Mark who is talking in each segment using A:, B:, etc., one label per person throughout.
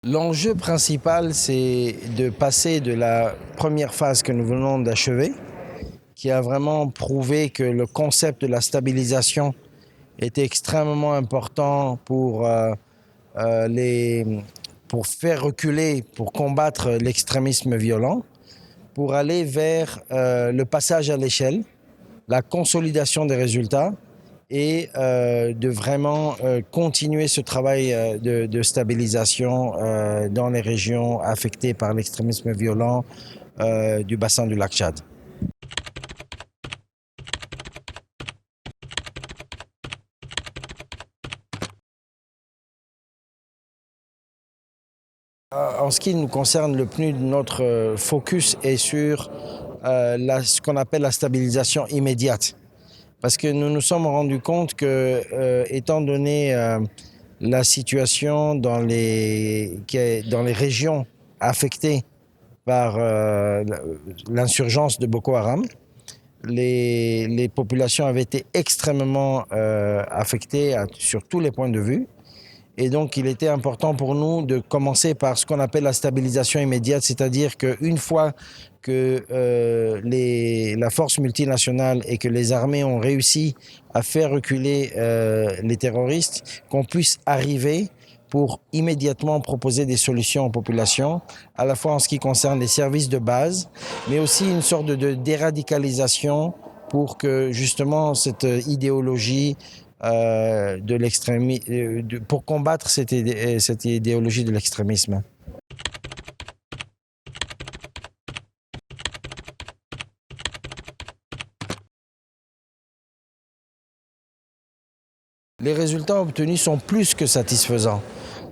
A: L'enjeu principal, c'est de passer de la première phase que nous venons d'achever, qui a vraiment prouvé que le concept de la stabilisation était extrêmement important pour faire reculer, pour combattre l'extrémisme violent, pour aller vers le passage à l'échelle, la consolidation des résultats et de vraiment continuer ce travail de stabilisation dans les régions affectées par l'extrémisme violent du bassin du lac Tchad. En ce qui nous concerne, le PNUD, notre focus est sur ce qu'on appelle la stabilisation immédiate. Parce que nous nous sommes rendus compte que, étant donné la situation dans les régions affectées par l'insurgence de Boko Haram, les populations avaient été extrêmement affectées sur tous les points de vue. Et donc, il était important pour nous de commencer par ce qu'on appelle la stabilisation immédiate, c'est-à-dire qu'une fois que la force multinationale et que les armées ont réussi à faire reculer les terroristes, qu'on puisse arriver pour immédiatement proposer des solutions aux populations, à la fois en ce qui concerne les services de base, mais aussi une sorte de déradicalisation pour que justement cette idéologie pour combattre cette idéologie de l'extrémisme. Les résultats obtenus sont plus que satisfaisants.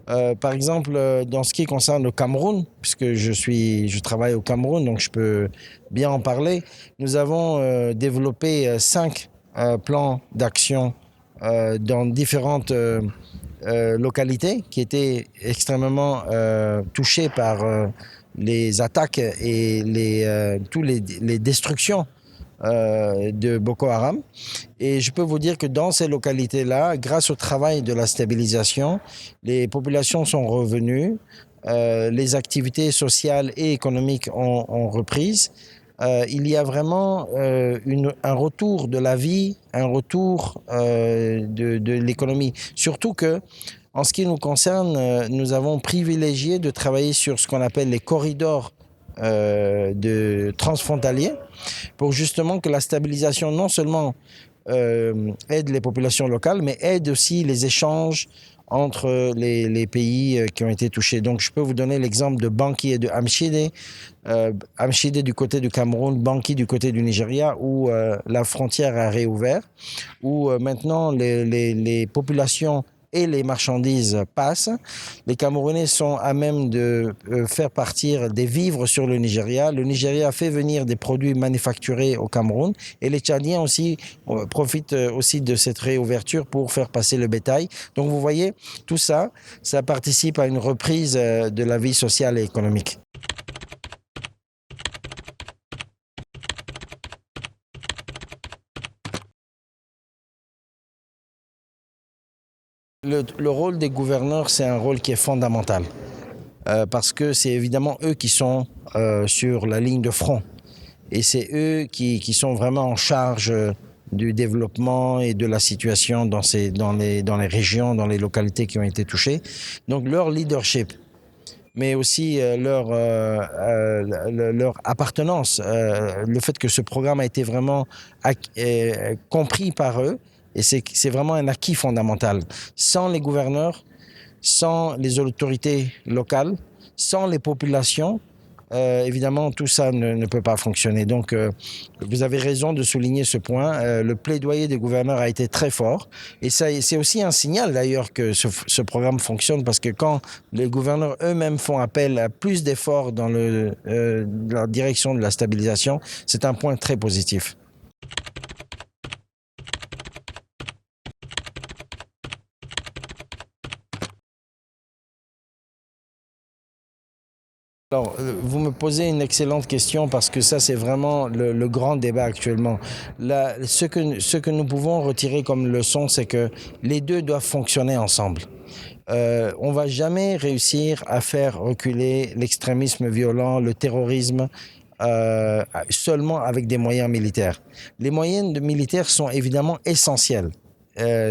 A: Par exemple, dans ce qui concerne le Cameroun, puisque je travaille au Cameroun, donc je peux bien en parler, nous avons développé 5 plans d'action dans différentes localités qui étaient extrêmement touchées par les attaques et toutes les destructions de Boko Haram. Et je peux vous dire que dans ces localités-là, grâce au travail de la stabilisation, les populations sont revenues, les activités sociales et économiques ont repris. Il y a vraiment un retour de la vie, un retour de l'économie. Surtout que, en ce qui nous concerne, nous avons privilégié de travailler sur ce qu'on appelle les corridors transfrontaliers pour justement que la stabilisation non seulement aide les populations locales, mais aide aussi les échanges entre les pays qui ont été touchés. Donc, je peux vous donner l'exemple de Banki et de Amchide. Amchide du côté du Cameroun, Banki du côté du Nigeria, où la frontière a réouvert, où maintenant les populations et les marchandises passent. Les Camerounais sont à même de faire partir des vivres sur le Nigeria. Le Nigeria fait venir des produits manufacturés au Cameroun et les Tchadiens aussi profitent aussi de cette réouverture pour faire passer le bétail. Donc vous voyez, tout ça, ça participe à une reprise de la vie sociale et économique. Le rôle des gouverneurs, c'est un rôle qui est fondamental parce que c'est évidemment eux qui sont sur la ligne de front et c'est eux qui sont vraiment en charge du développement et de la situation dans les régions, dans les localités qui ont été touchées. Donc leur leadership, mais aussi leur appartenance, le fait que ce programme a été vraiment compris par eux, et c'est vraiment un acquis fondamental. Sans les gouverneurs, sans les autorités locales, sans les populations, évidemment, tout ça ne peut pas fonctionner. Donc, vous avez raison de souligner ce point. Le plaidoyer des gouverneurs a été très fort. Et c'est aussi un signal, d'ailleurs, que ce programme fonctionne, parce que quand les gouverneurs eux-mêmes font appel à plus d'efforts dans la direction de la stabilisation, c'est un point très positif. Alors, vous me posez une excellente question parce que ça, c'est vraiment le grand débat actuellement. Ce que nous pouvons retirer comme leçon, c'est que les deux doivent fonctionner ensemble. on ne va jamais réussir à faire reculer l'extrémisme violent, le terrorisme, seulement avec des moyens militaires. Les moyens militaires sont évidemment essentiels.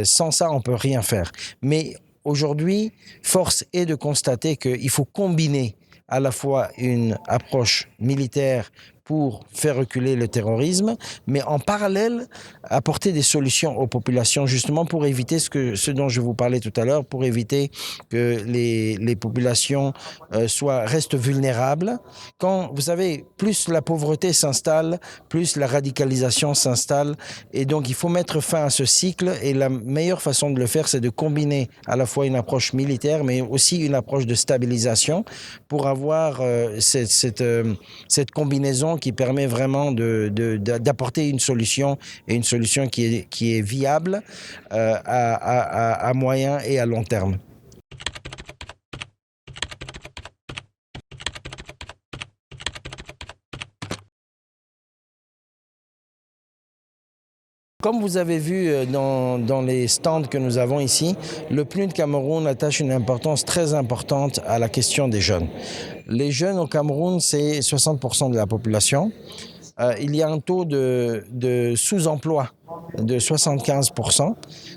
A: Sans ça, on ne peut rien faire. Mais aujourd'hui, force est de constater qu'il faut combiner à la fois une approche militaire pour faire reculer le terrorisme, mais en parallèle, apporter des solutions aux populations, justement pour éviter ce dont je vous parlais tout à l'heure, pour éviter que les populations restent vulnérables. Quand, vous savez, plus la pauvreté s'installe, plus la radicalisation s'installe, et donc il faut mettre fin à ce cycle, et la meilleure façon de le faire, c'est de combiner à la fois une approche militaire, mais aussi une approche de stabilisation, pour avoir cette combinaison qui permet vraiment d'apporter une solution, et une solution qui est viable à moyen et à long terme. Comme vous avez vu dans les stands que nous avons ici, le PNUD Cameroun attache une importance très importante à la question des jeunes. Les jeunes au Cameroun, c'est 60% de la population. Il y a un taux de sous-emploi de 75%.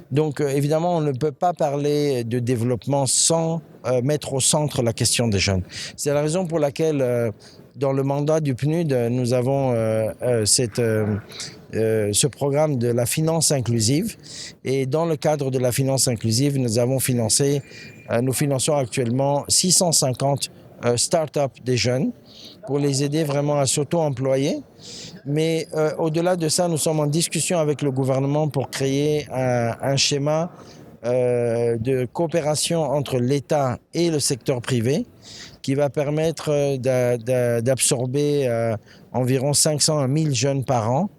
A: Donc évidemment, on ne peut pas parler de développement sans mettre au centre la question des jeunes. C'est la raison pour laquelle dans le mandat du PNUD, nous avons ce programme de la finance inclusive. Et dans le cadre de la finance inclusive, nous finançons actuellement 650 start-up des jeunes pour les aider vraiment à s'auto-employer. Mais au-delà de ça, nous sommes en discussion avec le gouvernement pour créer un schéma de coopération entre l'État et le secteur privé qui va permettre d'absorber environ 500 à 1000 jeunes par an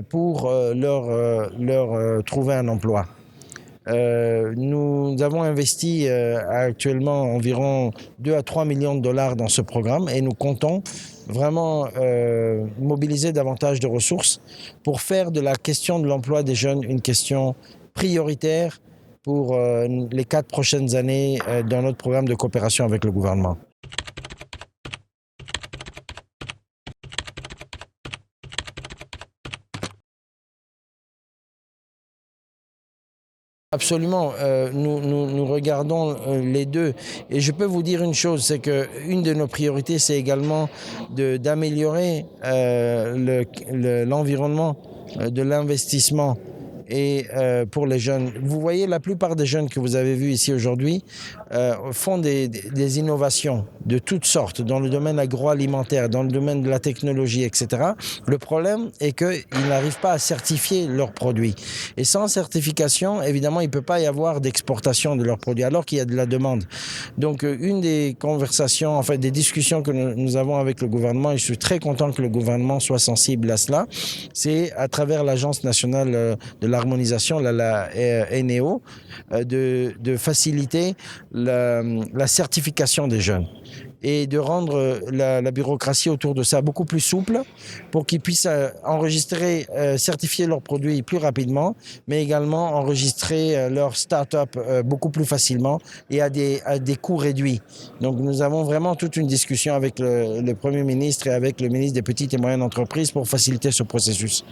A: pour leur trouver un emploi. Nous avons investi actuellement environ 2 à 3 millions de dollars dans ce programme et nous comptons vraiment mobiliser davantage de ressources pour faire de la question de l'emploi des jeunes une question prioritaire pour les 4 prochaines années dans notre programme de coopération avec le gouvernement. Absolument, nous regardons les deux et je peux vous dire une chose, c'est qu'une de nos priorités, c'est également d'améliorer l'environnement de l'investissement et pour les jeunes. Vous voyez, la plupart des jeunes que vous avez vus ici aujourd'hui font des innovations de toutes sortes dans le domaine agroalimentaire, dans le domaine de la technologie, etc. Le problème est qu'ils n'arrivent pas à certifier leurs produits. Et sans certification, évidemment, il ne peut pas y avoir d'exportation de leurs produits, alors qu'il y a de la demande. Donc, une des conversations, en fait, des discussions que nous avons avec le gouvernement, et je suis très content que le gouvernement soit sensible à cela, c'est à travers l'Agence nationale de l'harmonisation, la NEO, de faciliter la certification des jeunes et de rendre la bureaucratie autour de ça beaucoup plus souple pour qu'ils puissent enregistrer, certifier leurs produits plus rapidement, mais également enregistrer leur start-up beaucoup plus facilement et à des coûts réduits. Donc nous avons vraiment toute une discussion avec le Premier ministre et avec le ministre des Petites et Moyennes Entreprises pour faciliter ce processus.